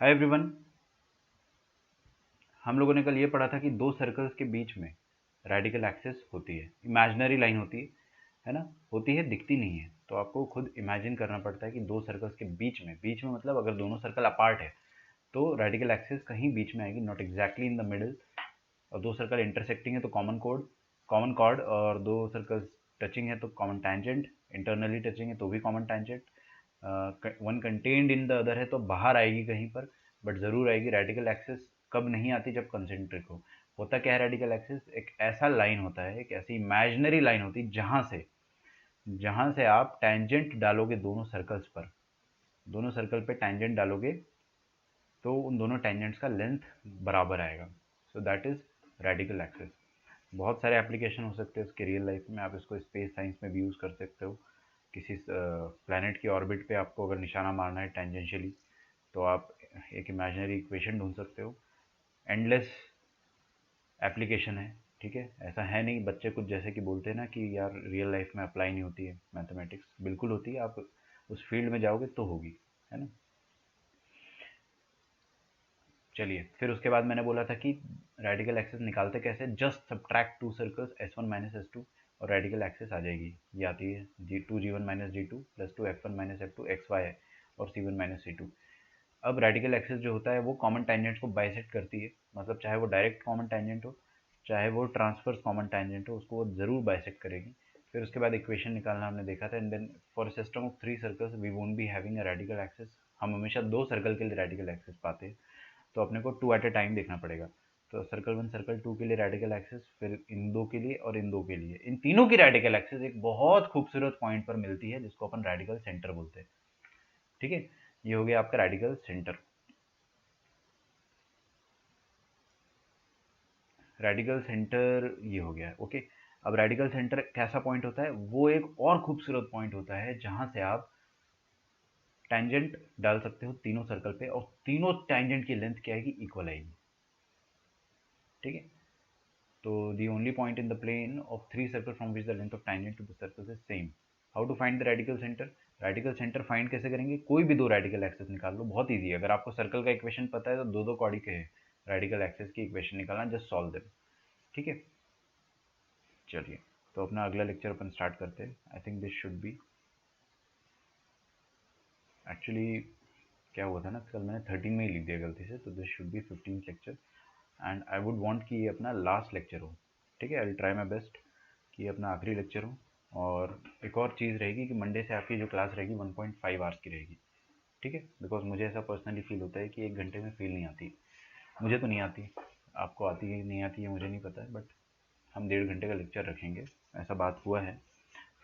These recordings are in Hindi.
Hi everyone. हम लोगों ने कल ये पढ़ा था कि दो सर्कल्स के बीच में रेडिकल एक्सिस होती है, इमेजिनरी लाइन होती है ना। होती है, दिखती नहीं है, तो आपको खुद इमेजिन करना पड़ता है कि दो सर्कल्स के बीच में मतलब अगर दोनों सर्कल अपार्ट है तो रेडिकल एक्सिस कहीं बीच में आएगी, not exactly in the middle. और दो सर्कल इंटरसेक्टिंग है तो कॉमन कॉर्ड, और दो सर्कल्स टचिंग है तो कॉमन टैंजेंट, इंटरनली टचिंग है तो भी common tangent. One contained in the other है तो बाहर आएगी कहीं पर, बट ज़रूर आएगी। रेडिकल एक्सिस कब नहीं आती? जब कंसेंट्रिक हो। होता क्या है रेडिकल एक्सिस? एक ऐसा लाइन होता है, एक ऐसी इमेजिनरी लाइन होती है जहाँ से आप टैंजेंट डालोगे दोनों सर्कल पे टैंजेंट डालोगे तो उन दोनों टैंजेंट्स का लेंथ बराबर आएगा। So that is radical axis. बहुत सारे एप्लीकेशन हो सकते हैं इसके रियल लाइफ में। आप इसको स्पेस साइंस में भी यूज़ कर सकते हो। किसी प्लैनेट की ऑर्बिट पे आपको अगर निशाना मारना है टेंजेंशियली तो आप एक इमेजिनरी इक्वेशन ढूंढ सकते हो। एंडलेस एप्लीकेशन है, ठीक है। ऐसा है नहीं बच्चे कुछ जैसे कि बोलते हैं ना कि यार रियल लाइफ में अप्लाई नहीं होती है मैथमेटिक्स, बिल्कुल होती है। आप उस फील्ड में जाओगे तो होगी, है ना। चलिए, फिर उसके बाद मैंने बोला था कि रेडिकल एक्सिस निकालते कैसे? Just subtract to circles S1 minus S2 और रेडिकल एक्सिस आ जाएगी। ये आती है G1 minus G2 plus 2F1 minus F2 XY है और C1 माइनस C2। अब रेडिकल एक्सिस जो होता है वो कॉमन टैंजेंट को बाइसेक्ट करती है, मतलब चाहे वो डायरेक्ट कॉमन टैंजेंट हो चाहे वो ट्रांसवर्स कॉमन टैंजेंट हो, उसको वो जरूर बाइसेक्ट करेगी। फिर उसके बाद इक्वेशन निकालना हमने देखा था। And then for system of three circles we won't be having a radical axis. हम हमेशा दो सर्कल के लिए रेडिकल एक्सिस पाते हैं, तो अपने को टू एट ए टाइम देखना पड़ेगा। तो सर्कल वन सर्कल टू के लिए रेडिकल एक्सिस, फिर इन दो के लिए और इन दो के लिए, इन तीनों की रेडिकल एक्सिस एक बहुत खूबसूरत पॉइंट पर मिलती है जिसको अपन रेडिकल सेंटर बोलते हैं, ठीक है। ये हो गया आपका रेडिकल सेंटर। रेडिकल सेंटर ये हो गया, ओके। अब रेडिकल सेंटर कैसा पॉइंट होता है? वो एक और खूबसूरत पॉइंट होता है जहां से आप टेंजेंट डाल सकते हो तीनों सर्कल पे और तीनों टेंजेंट की लेंथ क्या आएगी? इक्वल आएगी, ठीक है। तो the only point in the plane of three circles from which the length of tangent to the circles is same. How to find the radical center? Radical centre find कैसे करेंगे? कोई भी दो रेडिकल एक्सिस निकाल लो, बहुत इजी है। अगर आपको सर्कल का इक्वेशन पता है तो दो दो कॉर्डी के है रेडिकल एक्सिस की इक्वेशन निकालना, जस्ट सॉल्व देम, ठीक है। चलिए, तो अपना अगला लेक्चर अपन स्टार्ट करते हैं। I think this should be, actually क्या हुआ था ना, कल मैंने 13 में ही लिख दिया गलती से, तो this should be 15th lecture and I would want कि ये अपना लास्ट लेक्चर हो, ठीक है। आई विल ट्राई माई बेस्ट कि ये अपना आखिरी लेक्चर हो। और एक और चीज़ रहेगी कि मंडे से आपकी जो क्लास रहेगी 1.5 आवर्स की रहेगी, ठीक है। बिकॉज मुझे ऐसा पर्सनली फील होता है कि एक घंटे में फील नहीं आती। मुझे तो नहीं आती, आपको आती है नहीं आती है मुझे नहीं पता है, बट हम 1.5 घंटे का लेक्चर रखेंगे, ऐसा बात हुआ है।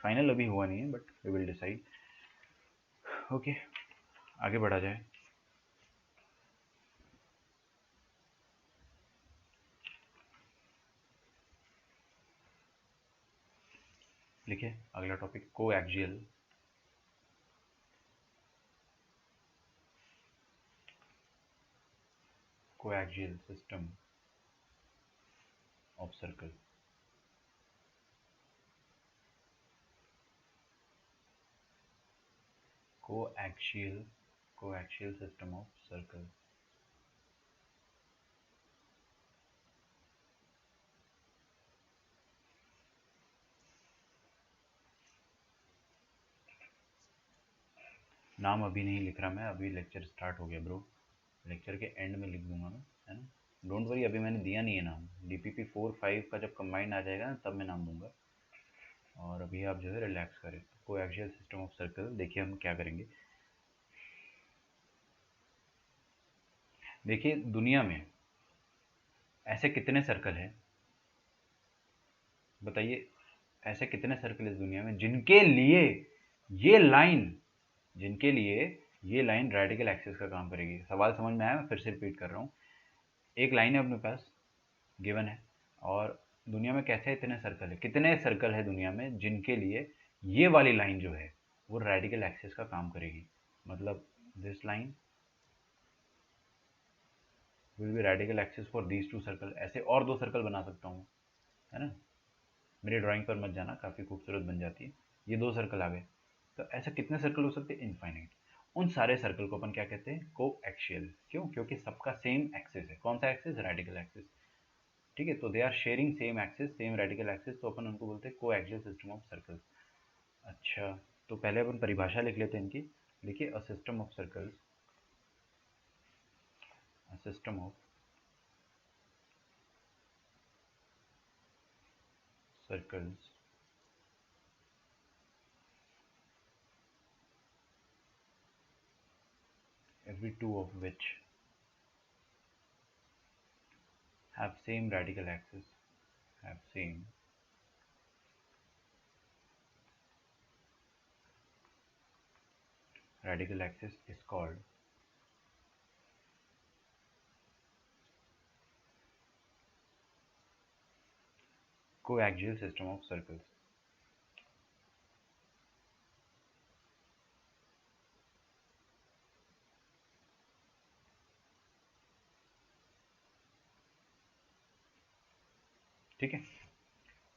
फाइनल अभी हुआ नहीं है, but we will decide. Okay, आगे बढ़ा जाए। लिखे अगला topic, coaxial coaxial system of circle. Coaxial coaxial system of circle. नाम अभी नहीं लिख रहा मैं, अभी लेक्चर स्टार्ट हो गया ब्रो। लेक्चर के एंड में लिख दूंगा मैं, है ना। डोंट वरी, अभी मैंने दिया नहीं है नाम। DPP 4-5 का जब कंबाइंड आ जाएगा ना तब मैं नाम दूंगा। और अभी आप जो है रिलैक्स करें। कोएक्सियल सिस्टम ऑफ सर्कल देखिए हम क्या करेंगे। देखिए दुनिया में ऐसे कितने सर्कल हैं, बताइए। ऐसे कितने सर्कल इस दुनिया में ये लाइन जिनके लिए ये लाइन रेडिकल एक्सिस का काम करेगी? सवाल समझ में आया? मैं फिर से रिपीट कर रहा हूँ। एक लाइन है अपने पास, गिवन है, और दुनिया में कैसे इतने सर्कल है, कितने सर्कल है दुनिया में जिनके लिए ये वाली लाइन जो है वो रेडिकल एक्सिस का काम करेगी। मतलब this line will be radical axis for these two circle. ऐसे और दो सर्कल बना सकता हूँ, है ना। मेरी ड्राइंग पर मत जाना, काफ़ी खूबसूरत बन जाती है। ये दो सर्कल आ गए, तो ऐसा कितने सर्कल हो सकते हैं? इनफाइनाइट। उन सारे सर्कल को अपन क्या कहते हैं, को एक्शियल। क्यों? क्योंकि सबका सेम एक्सिस है। कौन सा एक्सिस? Radical axis. ठीक है, तो they are sharing same axis, same radical axis, तो अपन उनको बोलते हैं को एक्सियल सिस्टम ऑफ सर्कल्स। अच्छा, तो पहले अपन परिभाषा लिख लेते हैं इनकी। लिखिए, a system of circles, a system of circles every two of which have same radical axis, have same radical axis is called coaxial system of circles. ठीक है,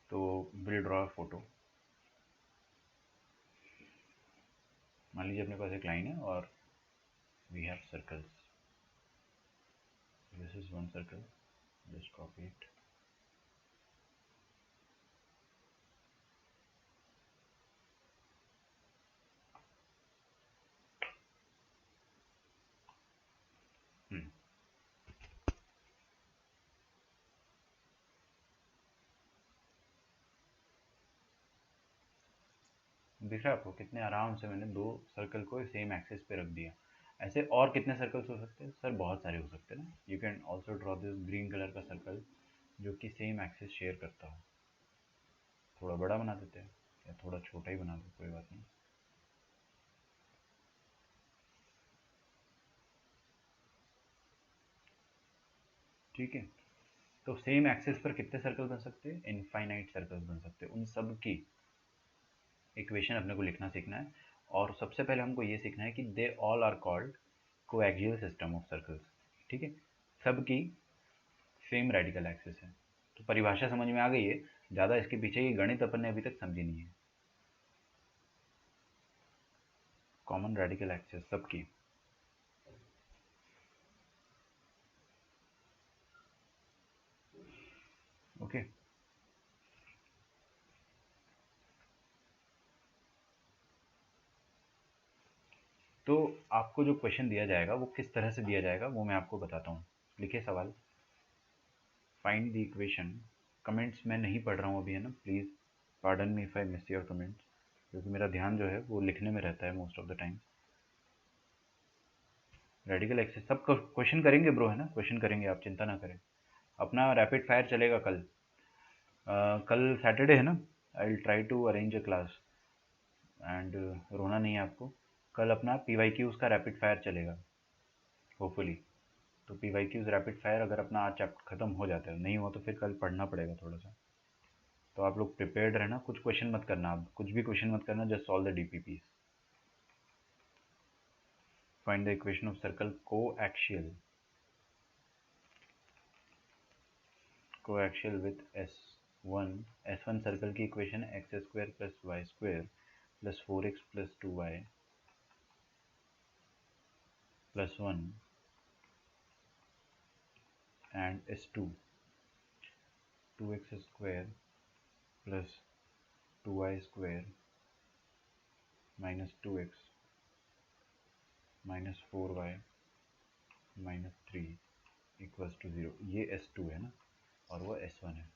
तो विल ड्रॉ फोटो। मान लीजिए अपने पास एक लाइन है और we have circles. This is one circle, just copy it. दिख रहा है आपको कितने आराम से मैंने दो सर्कल को सेम एक्सिस पे रख दिया। ऐसे और कितने सर्कल्स हो सकते हैं सर? बहुत सारे हो सकते हैं ना। You can also draw this green colour का सर्कल जो कि सेम एक्सिस शेयर करता हो। थोड़ा बड़ा बना देते हैं या थोड़ा छोटा ही बना दो, कोई बात नहीं। ठीक है, तो सेम एक्सिस पर कितने सर्कल बन सकते हैं? इनफाइनाइट सर्कल्स बन सकते हैं। उन सब की इक्वेशन अपने को लिखना सीखना है। और सबसे पहले हमको ये सीखना है कि they all are called coaxial system of circles. ठीक है, सब की सेम रेडिकल एक्सिस है। तो परिभाषा समझ में आ गई है। ज़्यादा इसके पीछे की गणित अपन ने अभी तक समझी नहीं है। कॉमन रेडिकल एक्सिस सबकी। ओके, तो आपको जो क्वेश्चन दिया जाएगा वो किस तरह से दिया जाएगा वो मैं आपको बताता हूँ। लिखिए सवाल, फाइंड द इक्वेशन। कमेंट्स मैं नहीं पढ़ रहा हूँ अभी, है ना, please pardon me if I miss your comments, क्योंकि मेरा ध्यान जो है वो लिखने में रहता है most of the time. Radical axis सब क्वेश्चन करेंगे ब्रो, है ना, क्वेश्चन करेंगे, आप चिंता ना करें। अपना रैपिड फायर चलेगा कल। कल सैटरडे है ना, I will try to arrange a class and रोना नहीं है आपको। कल अपना पी वाई क्यूज़ का रैपिड फायर चलेगा होपफुली। तो P Y Qs rapid fire अगर अपना आज चैप्टर ख़त्म हो जाता है, नहीं हुआ तो फिर कल पढ़ना पड़ेगा थोड़ा सा। तो आप लोग प्रिपेयर्ड रहना, कुछ क्वेश्चन मत करना, आप कुछ भी क्वेश्चन मत करना, just solve the DPPs. Find the equation of circle coaxial with S one circle की equation x square plus y square plus 4x plus 2y plus 1 and S2 2x square plus 2y square minus 2x minus 4y minus 3 equals to 0। ये S2 है ना, और वो S1 है।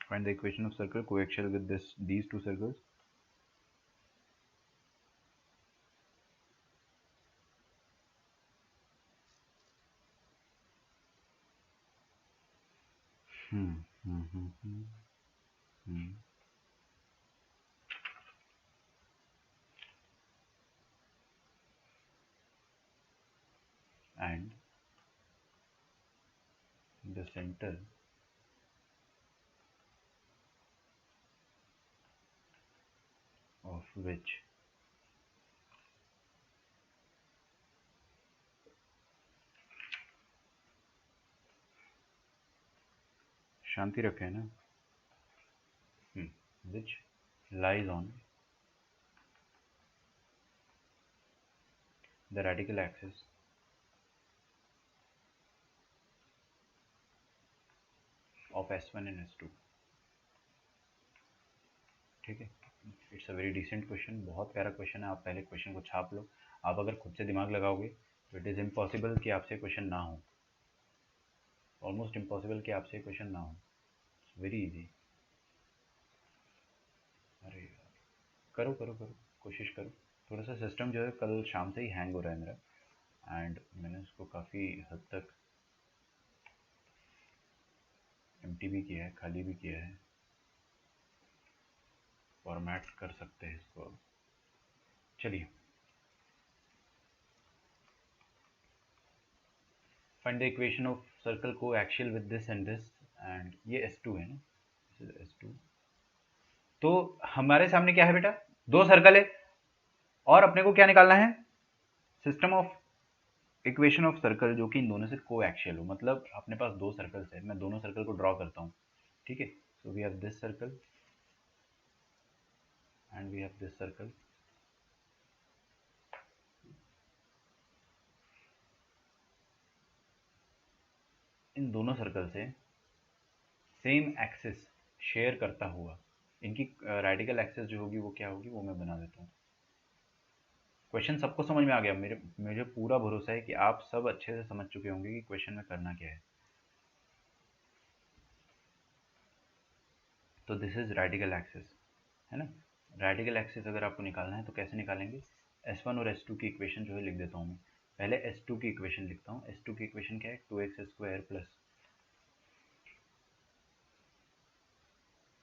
Find the equation of circle coaxial with these two circles. Hmm. Hmm. Hmm. Hmm. Hmm. And the center of which शांति रखें ना, which lies on the radical axis of S1 and S2। ठीक है, it's a very decent question, बहुत प्यारा क्वेश्चन है। आप पहले क्वेश्चन को छाप लो। आप अगर खुद से दिमाग लगाओगे तो इट इज़ इम्पॉसिबल कि आपसे क्वेश्चन ना हो, ऑलमोस्ट इम्पॉसिबल कि आपसे क्वेश्चन ना हो। It's very easy. अरे यार, करो करो करो, कोशिश करो। थोड़ा सा सिस्टम जो है कल शाम से ही हैंग हो रहा है मेरा, एंड मैंने उसको काफ़ी हद तक एम्प्टी भी किया है, खाली भी किया है। फॉर्मेट कर सकते हैं इसको अब। चलिए, find the equation of circle coaxial with this and this, and ये S2 है ना, दिस इज S2। तो हमारे सामने क्या है बेटा, दो सर्कल है और अपने को क्या निकालना है, system of equation of circle जो कि इन दोनों से को एक्शियल हो। मतलब अपने पास दो सर्कल्स है, मैं दोनों सर्कल को ड्रॉ करता हूँ। ठीक है, so we have this circle and we have this circle. इन दोनों सर्कल से सेम एक्सिस शेयर करता हुआ इनकी रेडिकल एक्सिस जो होगी वो क्या होगी, वो मैं बना देता हूँ। क्वेश्चन सबको समझ में आ गया? मुझे पूरा भरोसा है कि आप सब अच्छे से समझ चुके होंगे कि क्वेश्चन में करना क्या है। तो दिस इज रेडिकल एक्सिस, है ना। रेडिकल एक्सिस अगर आपको निकालना है तो कैसे निकालेंगे, S1 और S2 की इक्वेशन जो है लिख देता हूँ मैं। पहले S2 की इक्वेशन लिखता हूँ। S2 की इक्वेशन क्या है, 2x² प्लस,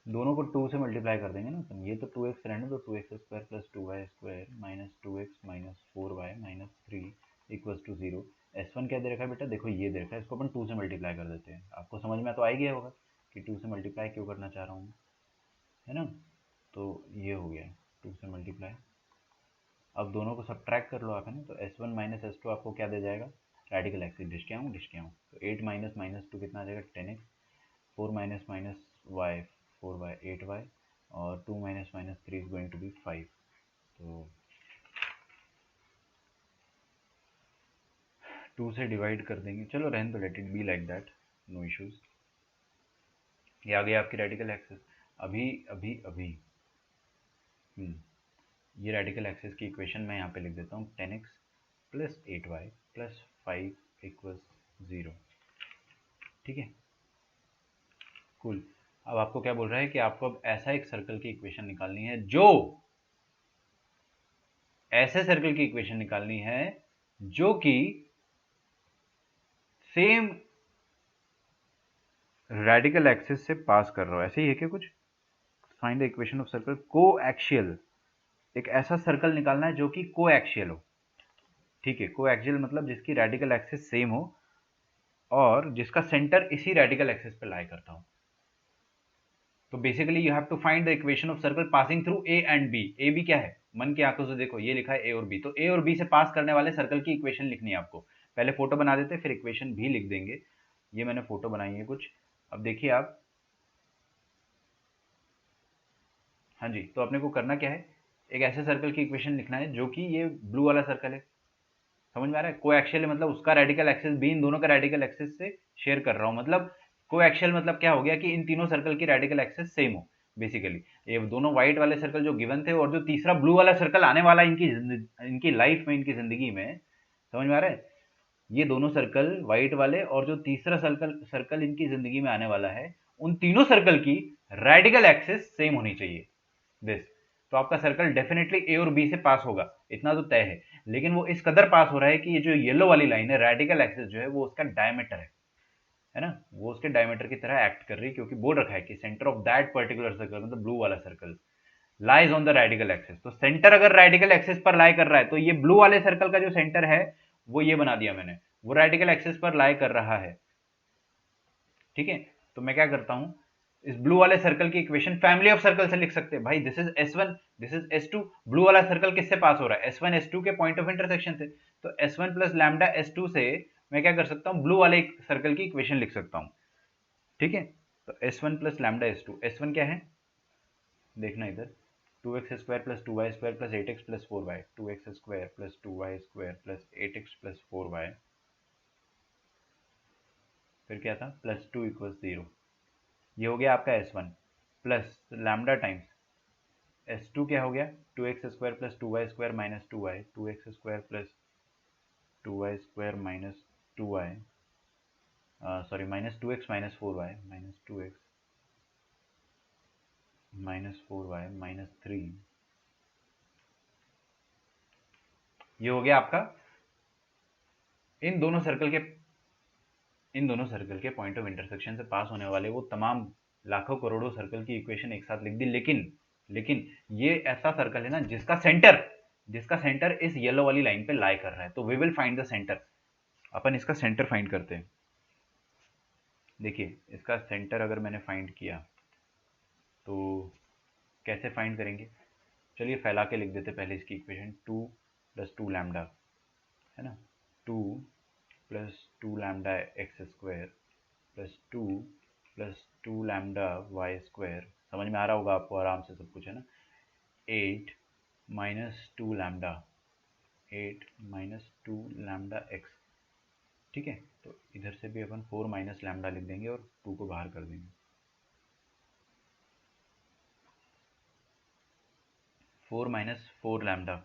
दोनों को 2 से मल्टीप्लाई कर देंगे ना, तो ये तो 2x रहने दो, 2x² plus 2y² minus 2x minus 4y minus 3 equals to 0। S1 क्या दे रखा है बेटा, देखो ये दे रखा है, इसको अपन 2 से मल्टीप्लाई कर देते हैं। आपको समझ में तो आ ही गया होगा कि 2 से मल्टीप्लाई क्यों करना चाह रहा हूँ, है ना। तो ये हो गया 2 से मल्टीप्लाई। अब दोनों को सब्ट्रैक्ट कर लो आप, है ना। तो S1 माइनस S2 आपको क्या दे जाएगा, रेडिकल एक्सिस। डिश के आऊँ तो 8 माइनस माइनस 2 कितना आ जाएगा, 10x। 4 minus minus y 4y 8y, और 2 minus minus 3 is going to be 5। तो 2 से डिवाइड कर देंगे, चलो रहने दो, let it be like that, no issues. ये आ गया आपकी रेडिकल एक्सिस। अभी अभी अभी ये रेडिकल एक्सिस की इक्वेशन मैं यहाँ पे लिख देता हूँ, 10x plus 8y plus 5 equals 0। ठीक है, कूल। अब आपको क्या बोल रहा है कि आपको अब ऐसा एक सर्कल की इक्वेशन निकालनी है, जो ऐसे सर्कल की इक्वेशन निकालनी है जो कि सेम रेडिकल एक्सिस से पास कर रहा हो। ऐसे ही है क्या कुछ, find the equation of circle को एक्शियल। एक ऐसा सर्कल निकालना है जो कि को एक्शियल हो। ठीक है, को एक्शियल मतलब जिसकी रेडिकल एक्सिस सेम हो और जिसका सेंटर इसी रेडिकल एक्सिस पे लाई करता हो। तो basically you have to find the equation of circle passing through A and B. A B क्या है, मन की आंखों से देखो, ये लिखा है ए और बी, तो ए और बी से पास करने वाले सर्कल की इक्वेशन लिखनी है आपको। पहले फोटो बना देते, फिर इक्वेशन भी लिख देंगे। ये मैंने फोटो बनाई है कुछ, अब देखिए आप। हाँ जी, तो अपने को करना क्या है, एक ऐसे सर्कल की इक्वेशन लिखना है जो कि ये ब्लू वाला सर्कल है, समझ में आ रहा है। कोएक्सियल मतलब उसका रेडिकल एक्सिस भी इन दोनों का रेडिकल एक्सिस से शेयर कर रहा हूँ। मतलब कोएक्सियल मतलब क्या हो गया कि इन तीनों सर्कल की रेडिकल एक्सिस सेम हो। बेसिकली ये दोनों व्हाइट वाले सर्कल जो गिवन थे और जो तीसरा ब्लू वाला सर्कल आने वाला इनकी लाइफ में, इनकी जिंदगी में, समझ में आ रहा है। ये दोनों सर्कल व्हाइट वाले और जो तीसरा सर्कल सर्कल इनकी जिंदगी में आने वाला है, उन तीनों सर्कल की रेडिकल एक्सिस सेम होनी चाहिए, दिस। तो आपका सर्कल डेफिनेटली ए और बी से पास होगा, इतना तो तय है। लेकिन वो इस कदर पास हो रहा है कि ये जो येलो वाली लाइन है, रेडिकल एक्सिस जो है वो उसका डायमीटर है ना, वो उसके डायमीटर की तरह एक्ट कर रही है, क्योंकि बोल रखा है कि centre of that particular circle, मतलब ब्लू वाला circle, lies on the radical axis. तो सेंटर अगर रेडिकल एक्सिस पर लाई कर रहा है, तो ये ब्लू वाले सर्कल का जो सेंटर है वो ये बना दिया मैंने, वो रेडिकल एक्सिस पर लाई कर रहा है। ठीक है, तो मैं क्या करता हूं, इस ब्लू वाले सर्कल की इक्वेशन फैमिली ऑफ सर्कल से लिख सकते हैं भाई। This is S1, this is S2। Blue वाला सर्कल किससे पास हो रहा है, S1 S2 के पॉइंट ऑफ इंटरसेक्शन से। तो S1 प्लस लैम्डा S2 से मैं क्या कर सकता हूं, ब्लू वाले सर्कल की इक्वेशन लिख सकता हूं। ठीक है, तो S1 plus lambda S2, S1 क्या है देखना इधर, 2x square plus 2y square plus 8x plus 4y, 2x square plus 2y square plus 8x plus 4y, फिर क्या था प्लस 2 इक्वल्स 0। ये हो गया आपका S1 plus lambda times S2 क्या हो गया 2x square plus 2y square minus 2y, 2x square plus 2y square minus 2y, sorry minus 2x minus 4y, minus 2x minus 4y minus 3। ये हो गया आपका इन दोनों सर्कल के पॉइंट ऑफ इंटरसेक्शन से पास होने वाले वो तमाम लाखों करोड़ों सर्कल की इक्वेशन एक साथ लिख दी, लेकिन ये ऐसा सर्कल है ना जिसका सेंटर इस येलो वाली लाइन पे लाई कर रहा है, तो we will find the centre. अपन इसका सेंटर फाइंड करते हैं। देखिए इसका सेंटर अगर मैंने फाइंड किया तो कैसे फाइंड करेंगे, चलिए फैला के लिख देते पहले इसकी इक्वेशन, 2 प्लस 2 लैम्डा है ना, 2 plus 2 lambda x square plus 2 plus 2 lambda y square, समझ में आ रहा होगा आपको आराम से सब कुछ है ना, 8 minus 2 lambda, 8 minus 2 lambda x. ठीक है, तो इधर से भी अपन 4 माइनस लैम्डा लिख देंगे और 2 को बाहर कर देंगे, 4 minus 4 lambda,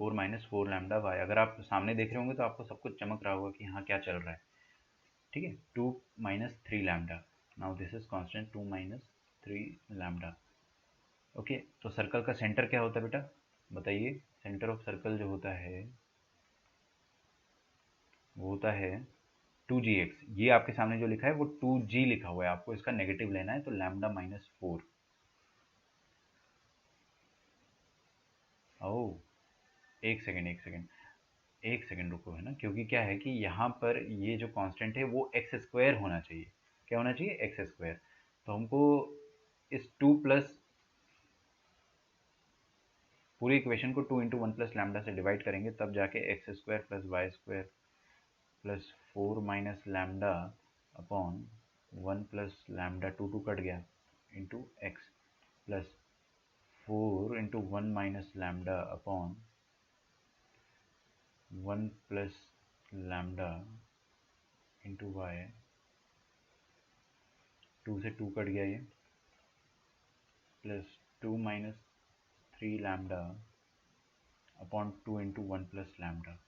4 minus 4 lambda y. अगर आप सामने देख रहे होंगे तो आपको सब कुछ चमक रहा होगा कि हाँ क्या चल रहा है। ठीक है, 2 minus 3 lambda, now this is constant 2 minus 3 lambda. Okay, तो सर्कल का सेंटर क्या होता है बेटा बताइए, सेंटर ऑफ सर्कल जो होता है वो होता है 2gx। ये आपके सामने जो लिखा है वो 2g लिखा हुआ है, आपको इसका नेगेटिव लेना है, तो लैम्डा माइनस 4। ओ एक सेकेंड रुको है ना, क्योंकि क्या है कि यहाँ पर ये जो कांस्टेंट है वो एक्स स्क्वायर होना चाहिए। क्या होना चाहिए, एक्स स्क्वायर। तो हमको इस 2 प्लस पूरी इक्वेशन को 2 इंटू 1 प्लस लैम्डा से डिवाइड करेंगे, तब जाके x square plus y square plus 4 minus lambda upon 1 plus lambda, 2 cut गया, into x plus 4 into 1 minus lambda upon 1 plus lambda into y, 2 से 2 कट गया ये, plus 2 minus 3 lambda upon 2 into 1 plus lambda.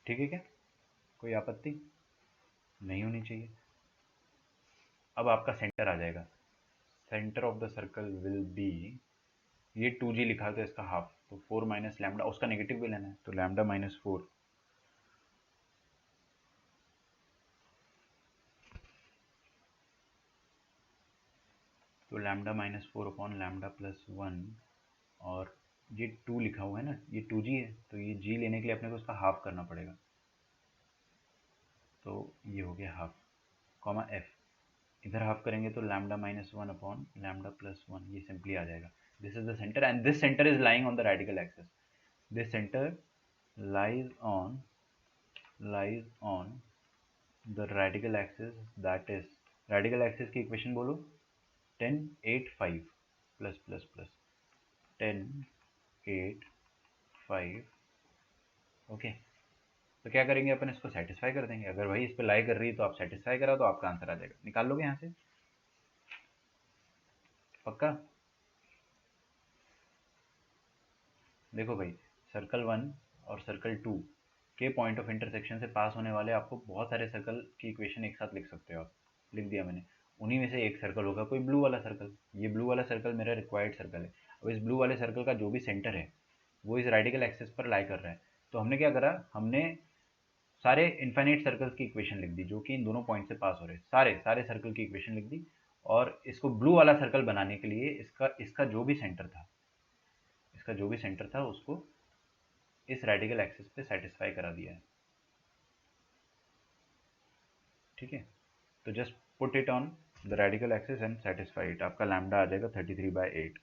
ठीक है क्या, कोई आपत्ति नहीं होनी चाहिए। अब आपका सेंटर आ जाएगा, centre of the circle will be, ये 2g लिखा तो इसका हाफ, तो 4 माइनस लैम्डा, उसका नेगेटिव भी लेना है, तो लैम्डा माइनस 4, तो lambda minus 4 upon lambda plus 1, और ये 2 लिखा हुआ है ना, ये 2g है, तो ये g लेने के लिए अपने को उसका हाफ करना पड़ेगा, तो ये हो गया हाफ, कॉमा f, इधर हाफ करेंगे तो lambda minus 1 upon lambda plus 1, ये सिंपली आ जाएगा। This is the centre and this centre is lying on the radical axis, this centre lies on the radical axis, that is radical axis की इक्वेशन बोलो, 10 8 5 प्लस प्लस प्लस 10 8 5। ओके, तो क्या करेंगे अपन, इसको सेटिस्फाई कर देंगे, अगर वही इस पे लाई कर रही है तो आप सेटिस्फाई करा तो आपका आंसर आ जाएगा, निकाल लोगे यहाँ से पक्का। देखो भाई, सर्कल 1 और सर्कल 2 के पॉइंट ऑफ इंटरसेक्शन से पास होने वाले आपको बहुत सारे सर्कल की इक्वेशन एक साथ लिख सकते हो आप, लिख दिया मैंने, उन्हीं में से एक सर्कल होगा कोई ब्लू वाला सर्कल, ये ब्लू वाला सर्कल मेरा रिक्वायर्ड सर्कल है। अब इस ब्लू वाले सर्कल का जो भी सेंटर है वो इस रेडिकल एक्सिस पर लाई कर रहा है, तो हमने क्या करा, हमने सारे इन्फाइनाइट सर्कल्स की इक्वेशन लिख दी जो कि इन दोनों पॉइंट से पास हो रहे हैं, सारे सारे सर्कल की इक्वेशन लिख दी, और इसको ब्लू वाला सर्कल बनाने के लिए इसका इसका जो भी सेंटर था, उसको इस रेडिकल एक्सिस पे सेटिस्फाई करा दिया है। ठीक है, तो just put it on the radical axis and satisfy it, आपका लैम्डा आ जाएगा 33/8।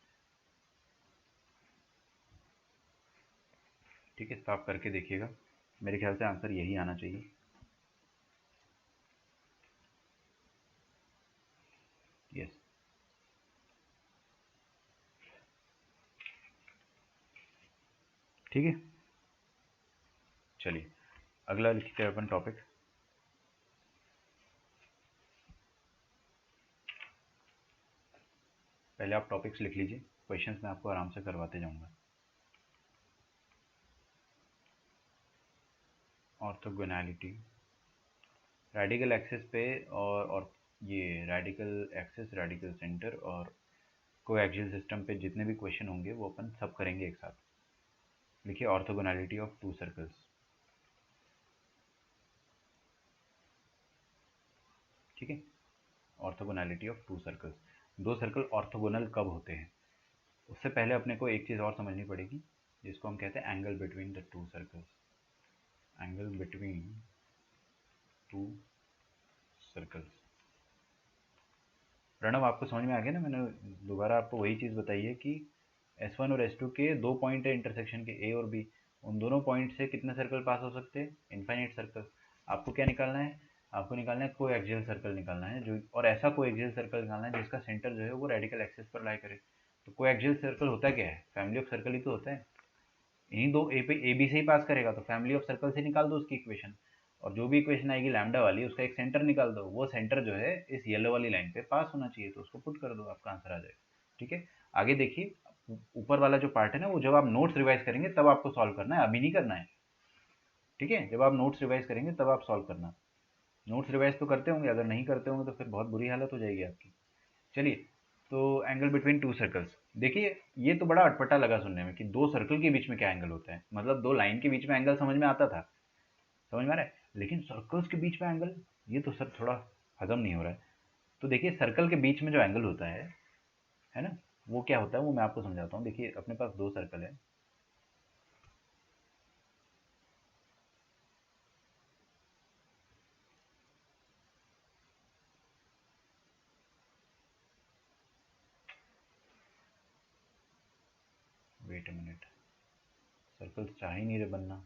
ठीक है, तो आप करके देखिएगा, मेरे ख्याल से आंसर यही आना चाहिए। यस, ठीक है। चलिए अगला लिखते हैं अपन टॉपिक। पहले आप टॉपिक्स लिख लीजिए, क्वेश्चंस मैं आपको आराम से करवाते जाऊंगा। ऑर्थोगोनैलिटी, रेडिकल एक्सिस पे और ये रेडिकल एक्सिस, रेडिकल सेंटर और कोएक्सियल सिस्टम पे जितने भी क्वेश्चन होंगे वो अपन सब करेंगे एक साथ। लिखिए ऑर्थोगोनैलिटी ऑफ टू सर्कल्स। ठीक है, ऑर्थोगोनैलिटी ऑफ टू सर्कल्स। दो सर्कल ऑर्थोगोनल कब होते हैं? उससे पहले अपने को एक चीज़ और समझनी पड़ेगी जिसको हम कहते हैं angle between the two circles. Angle between two circles. Pranav आपको समझ में आ गया ना? मैंने दोबारा आपको वही चीज़ बताई है कि S1 और S2 के दो पॉइंट है इंटरसेक्शन के, A और B। उन दोनों पॉइंट से कितने सर्कल पास हो सकते हैं? Infinite circle. आपको क्या निकालना है? आपको निकालना है कोएक्सियल सर्कल निकालना है, जो और ऐसा कोएक्सियल सर्कल निकालना है जिसका सेंटर जो है वो रेडिकल एक्सिस पर लाई करे। तो कोएक्सियल सर्कल होता क्या है? फैमिली ऑफ सर्कल ही तो होता है। इन्हीं दो ए पे ए बी से ही पास करेगा, तो फैमिली ऑफ सर्कल से निकाल दो उसकी इक्वेशन। और जो भी इक्वेशन आएगी लैम्डा वाली, उसका एक सेंटर निकाल दो। वो सेंटर जो है इस येलो वाली लाइन पे पास होना चाहिए, तो उसको पुट कर दो, आपका आंसर आ जाएगा। ठीक है, आगे देखिए ऊपर वाला जो पार्ट है ना, वो जब आप नोट्स रिवाइज करेंगे तब आपको सॉल्व करना है, अभी नहीं करना है। ठीक है, जब आप नोट्स रिवाइज करेंगे तब आप सॉल्व करना। नोट्स रिवाइज तो करते होंगे, अगर नहीं करते होंगे तो फिर बहुत बुरी हालत हो जाएगी आपकी। चलिए, तो एंगल बिटवीन टू सर्कल्स। देखिए ये तो बड़ा अटपटा लगा सुनने में कि दो सर्कल के बीच में क्या एंगल होता है, मतलब दो लाइन के बीच में एंगल समझ में आता था, समझ में आ रहा है, लेकिन सर्कल्स के बीच में एंगल, ये तो सर थोड़ा हजम नहीं हो रहा है। तो देखिए सर्कल के बीच में जो एंगल होता है ना, वो क्या होता है वो मैं आपको समझाता हूँ। देखिए अपने पास दो सर्कल है, वेट अ मिनट, सर्कल्स चाह ही नहीं रहे बनना।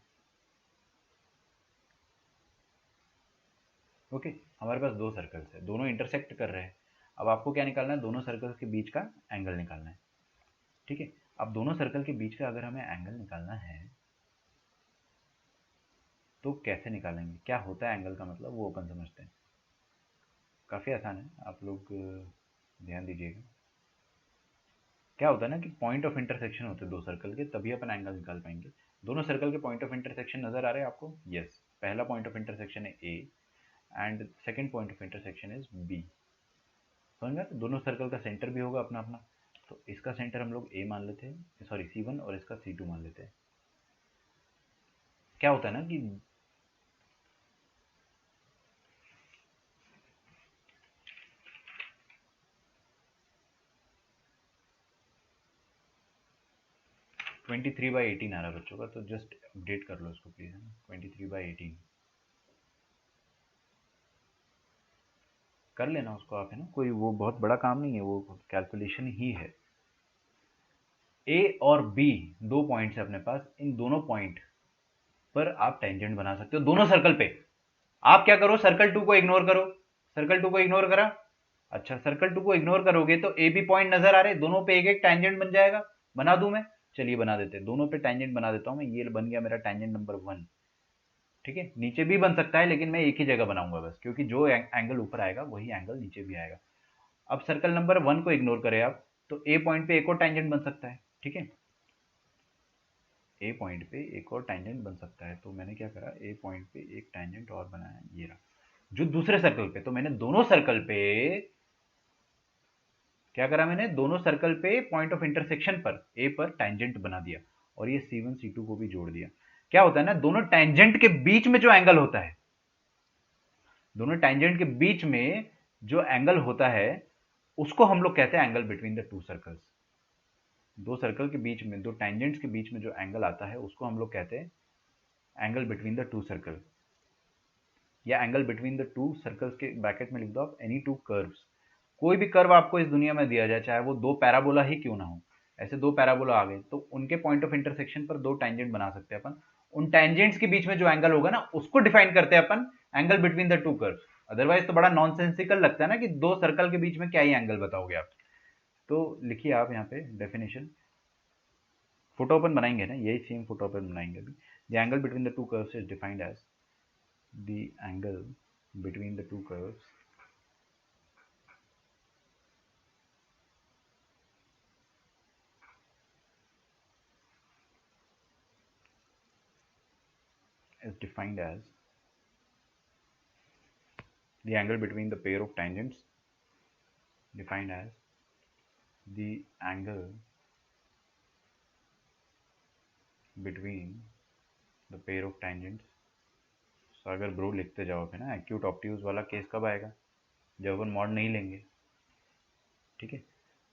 ओके, हमारे पास दो सर्कल्स है, दोनों इंटरसेक्ट कर रहे हैं। अब आपको क्या निकालना है? दोनों सर्कल्स के बीच का एंगल निकालना है। ठीक है, अब दोनों सर्कल के बीच का अगर हमें एंगल निकालना है तो कैसे निकालेंगे? क्या होता है एंगल का मतलब, वो अपन समझते हैं। काफ़ी आसान है, आप लोग ध्यान दीजिएगा। क्या होता है ना कि पॉइंट ऑफ इंटरसेक्शन होते हैं दो सर्कल के, तभी अपन एंगल निकाल पाएंगे। दोनों सर्कल के पॉइंट ऑफ इंटरसेक्शन नजर आ रहे हैं आपको? यस, पहला पॉइंट ऑफ इंटरसेक्शन है A and second point of intersection is B. समझ में? दोनों सर्कल का सेंटर भी होगा अपना अपना। तो इसका सेंटर हम लोग ए मान लेते हैं, सॉरी C1, और इसका C2 मान लेते हैं। क्या होता है ना कि 23/18 आ रहा है बच्चों का, तो जस्ट अपडेट कर लो इसको प्लीज, है ना? 23/18 कर लेना उसको आप, है ना? कोई वो बहुत बड़ा काम नहीं है, वो कैलकुलेशन ही है। ए और बी दो पॉइंट्स है अपने पास, इन दोनों पॉइंट पर आप टेंजेंट बना सकते हो दोनों सर्कल पे। आप क्या करो, सर्कल टू को इग्नोर करो। सर्कल टू को इग्नोर करा, अच्छा सर्कल टू को इग्नोर करोगे तो ए बी पॉइंट नजर आ रहे, दोनों पे एक एक टेंजेंट बन जाएगा। बना दूं मैं? चलिए बना देते हैं, दोनों पे टेंजेंट बना देता हूं मैं। ये बन गया मेरा टेंजेंट नंबर 1। ठीक है, नीचे भी बन सकता है लेकिन मैं एक ही जगह बनाऊंगा बस, क्योंकि जो एंगल ऊपर आएगा वही एंगल नीचे भी आएगा। अब सर्कल नंबर 1 को इग्नोर करें आप, तो ए पॉइंट पे एक और टेंजेंट बन सकता है। ठीक है, ए पॉइंट पे एक और टेंजेंट बन सकता है, तो मैंने क्या करा, ए पॉइंट पे एक टेंजेंट और बनाया, ये रहा। जो दूसरे सर्कल पे, तो मैंने दोनों सर्कल पे क्या करा, मैंने दोनों सर्कल पे पॉइंट ऑफ इंटरसेक्शन पर ए पर टेंजेंट बना दिया, और ये C1 C2 को भी जोड़ दिया। क्या होता है ना, दोनों टेंजेंट के बीच में जो एंगल होता है, दोनों टेंजेंट के बीच में जो एंगल होता है उसको हम लोग कहते हैं angle between the two circles. दो सर्कल के बीच में, दो टेंजेंट्स के बीच में जो एंगल आता है उसको हम लोग कहते हैं angle between the two circle, या angle between the two circles के ब्रैकेट में लिख दो आप एनी टू कर्व्स। कोई भी कर्व आपको इस दुनिया में दिया जाए, चाहे वो दो पैराबोला ही क्यों ना हो, ऐसे दो पैराबोला आ गए तो उनके पॉइंट ऑफ इंटरसेक्शन पर दो टेंजेंट बना सकते हैं अपन। उन टेंजेंट्स के बीच में जो एंगल होगा ना, उसको डिफाइन करते हैं अपन angle between the two curves. Otherwise तो बड़ा नॉनसेंसिकल लगता है ना कि दो सर्कल के बीच में क्या ही एंगल बताओगे आप। तो लिखिए आप यहाँ पे डेफिनेशन, फोटो ओपन बनाएंगे ना, यही सेम फोटो ओपन बनाएंगे अभी। The angle between the two curves is defined as, the angle between the two curves is defined as the angle between the pair of tangents, defined as the angle between the pair of tangents। तो अगर ब्रो लिखते जाओगे ना, एक्यूट ऑप्टियूज वाला केस कब आएगा, जब अपन मॉड नहीं लेंगे। ठीक है,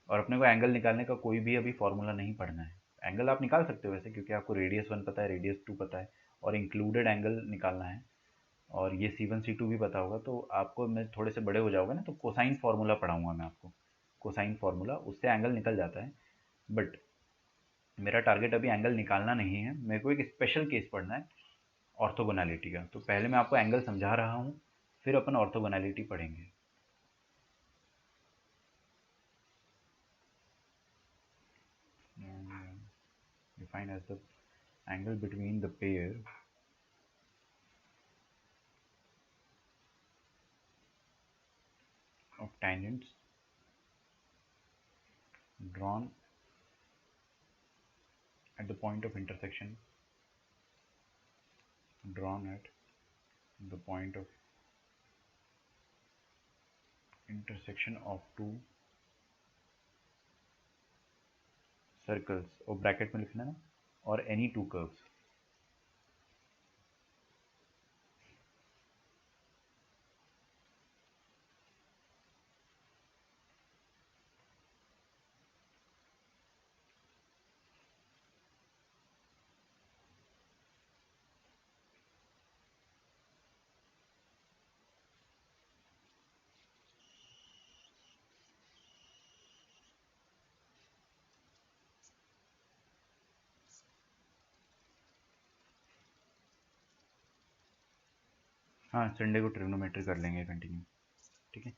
और अपने को एंगल निकालने का कोई भी अभी फॉर्मूला नहीं पढ़ना है। एंगल आप निकाल सकते हो वैसे, क्योंकि आपको रेडियस 1 पता है, रेडियस 2 पता है, और इंक्लूडेड एंगल निकालना है, और ये C1 C2 भी पता होगा। तो आपको, मैं थोड़े से बड़े हो जाओगे ना, तो कोसाइन फार्मूला पढ़ाऊंगा मैं आपको, कोसाइन फार्मूला, उससे एंगल निकल जाता है। बट मेरा टारगेट अभी एंगल निकालना नहीं है, मेरे को एक स्पेशल केस पढ़ना है ऑर्थोगोनैलिटी का। तो पहले मैं आपको एंगल समझा रहा हूँ, फिर अपन ऑर्थोगोनैलिटी पढ़ेंगे। Define as the angle between the pair of tangents drawn at the point of intersection, drawn at the point of intersection of two circles, और ब्रैकेट में लिखना ना, और any two curves। हाँ, संडे को ट्रिग्नोमेट्री कर लेंगे कंटिन्यू। ठीक है,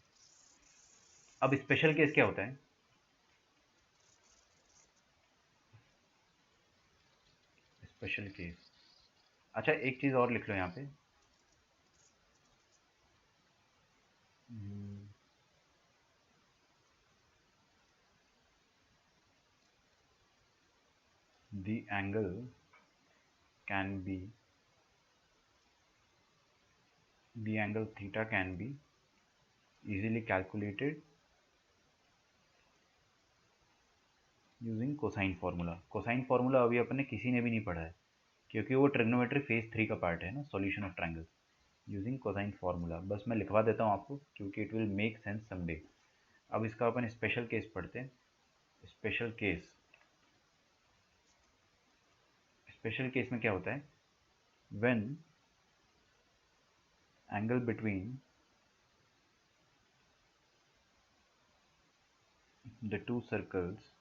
अब स्पेशल केस क्या होता है। स्पेशल केस, अच्छा एक चीज़ और लिख लो यहाँ पे, the angle can be, the angle theta can be easily calculated using cosine formula. Cosine formula अभी अपन ने किसी ने भी नहीं पढ़ा है, क्योंकि वो ट्रिग्नोमेट्री फेज 3 का पार्ट है ना, solution of triangle using cosine formula. बस मैं लिखवा देता हूँ आपको, क्योंकि it will make sense someday. अब इसका अपन स्पेशल केस पढ़ते हैं। स्पेशल केस, स्पेशल केस में क्या होता है, when angle between the two circles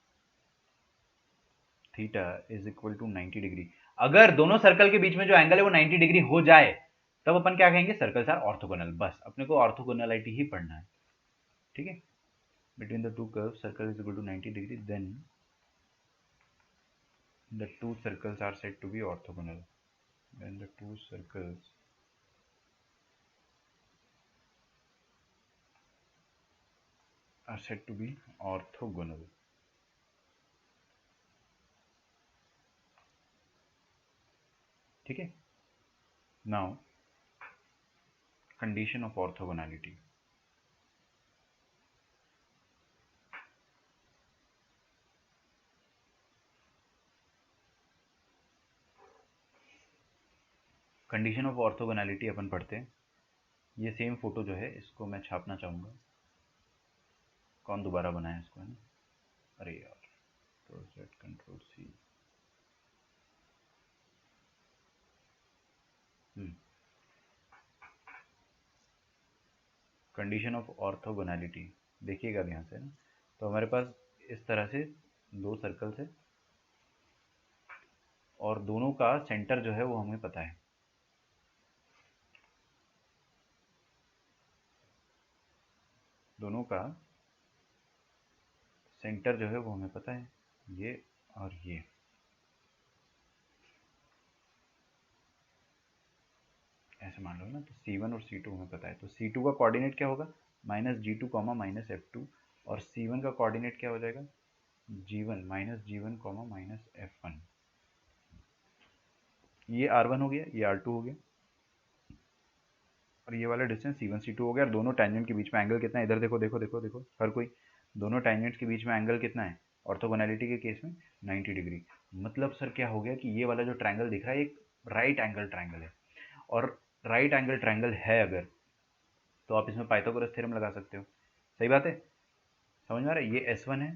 theta is equal to 90 degree. अगर दोनों सर्कल के बीच में जो एंगल है वो 90 डिग्री हो जाए, तब अपन क्या कहेंगे, सर्कल्स आर ऑर्थोगोनल। बस अपने को ऑर्थोगोनलिटी ही पढ़ना है। ठीक है, between the two curve circle is equal to 90 degree, then the two circles are said to be orthogonal, when the two circles are said to be orthogonal। ठीक है, now condition of orthogonality. Condition of orthogonality अपन पढ़ते हैं। ये सेम फोटो जो है इसको मैं छापना चाहूँगा। कौन दोबारा बनाया इसको, है ना, अरे यार, project control C. Condition of orthogonality देखिएगा ध्यान से ना। तो हमारे पास इस तरह से दो सर्कल्स है, और दोनों का सेंटर जो है वो हमें पता है। दोनों का सेंटर जो है वो हमें पता है, ये और ये। ऐसे मान लो ना, तो C1 और C2 हमें पता है, तो C2 का कोऑर्डिनेट क्या होगा, -G2 कॉमा -F2, और C1 का कोऑर्डिनेट क्या हो जाएगा, G1 -G1 कॉमा -F1। ये R1 हो गया, ये R2 हो गया, और ये वाला डिस्टेंस C1 C2 हो गया। और दोनों टेंजेंट के बीच में एंगल कितना है, इधर देखो देखो देखो देखो हर कोई, दोनों टेंजेंट्स के बीच में एंगल कितना है ऑर्थोगोनैलिटी के केस में, 90 डिग्री। मतलब सर क्या हो गया कि ये वाला जो ट्रायंगल दिख रहा है एक राइट एंगल ट्रायंगल है, और राइट एंगल ट्रायंगल है अगर, तो आप इसमें पाइथागोरस थ्योरम लगा सकते हो। सही बात है, समझ में आ रहा है। ये S1 है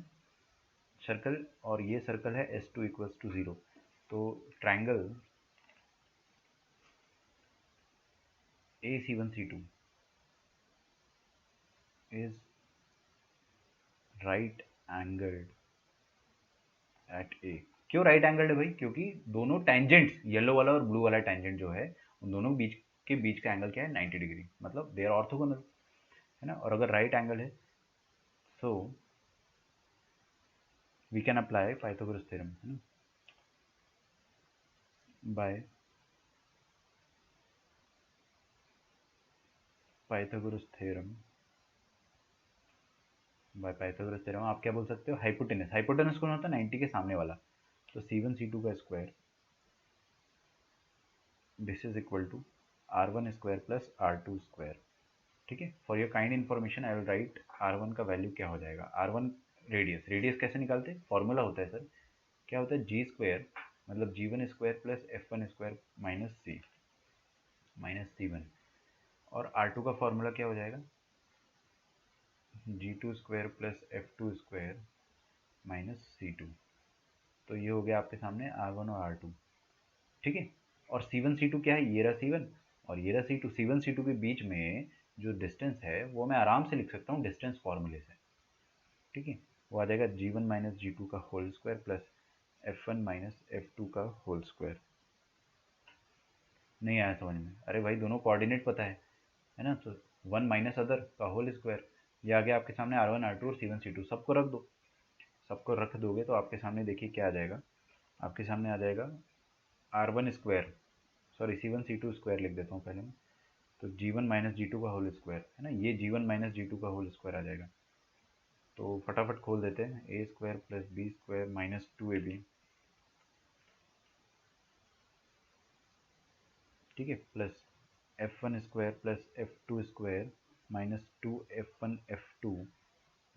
सर्कल, और ये सर्कल है S2 इक्वल्स टू 0। तो triangle AC1C2 is right angled at A. क्यों राइट एंगल्ड है भाई, क्योंकि दोनों टेंजेंट्स, येलो वाला और ब्लू वाला टेंजेंट जो है, उन दोनों बीच का एंगल क्या है, 90 डिग्री, मतलब दे आर ऑर्थोगोनल, है ना। और अगर राइट एंगल है, so we can apply Pythagoras theorem, है ना, by Pythagoras theorem. By Pythagoras theorem आप क्या बोल सकते हो, हाइपोटेनस, हाइपोटेनस कौन होता है, 90 के सामने वाला। तो C1 C2 का square, this is equal to R1 square plus R2 square. ठीक है, for your kind information I will write R1 का वैल्यू क्या हो जाएगा। R1 रेडियस, रेडियस कैसे निकालते हैं, फॉर्मूला होता है सर, क्या होता है, जी स्क्वायर मतलब G1 square plus F1 square minus C1, और R2 का फॉर्मूला क्या हो जाएगा, G2 square plus F2 square minus C2। तो ये हो गया आपके सामने R1 और R2। ठीक है, और C1 C2 क्या है, ये रहा C1 और ये रहा C2। C1 C2 के बीच में जो डिस्टेंस है वो मैं आराम से लिख सकता हूँ डिस्टेंस फॉर्मूले से। ठीक है, वो आ जाएगा G1 माइनस G2 का whole square plus F1 minus F2 का होल स्क्वायर। नहीं आया समझ में, अरे भाई दोनों कोऑर्डिनेट पता है ना, तो वन माइनस अदर का होल स्क्वायर। ये आ गया आपके सामने R1 R2 और C1 C2, सबको रख दो। सबको रख दोगे तो आपके सामने देखिए क्या आ जाएगा, आपके सामने आ जाएगा R1 square, sorry C1 C2 square लिख देता हूँ पहले मैं, तो G1 माइनस G2 का होल स्क्वायर, है ना, ये G1 माइनस G2 का होल स्क्वायर आ जाएगा। तो फटाफट खोल देते हैं, A square plus B square minus 2AB, ठीक है, प्लस F1 square plus F2 square minus 2F1 F2।